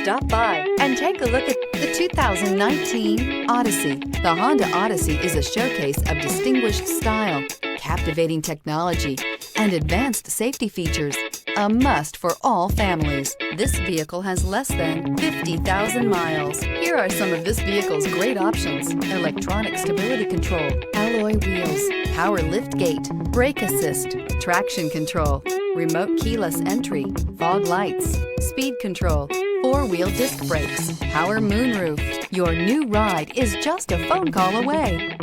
Stop by and take a look at the 2019 Odyssey. The Honda Odyssey is a showcase of distinguished style, captivating technology, and advanced safety features. A must for all families. This vehicle has less than 50,000 miles. Here are some of this vehicle's great options: electronic stability control, alloy wheels, power liftgate, brake assist, traction control, remote keyless entry, fog lights, speed control, four-wheel disc brakes, power moonroof. Your new ride is just a phone call away.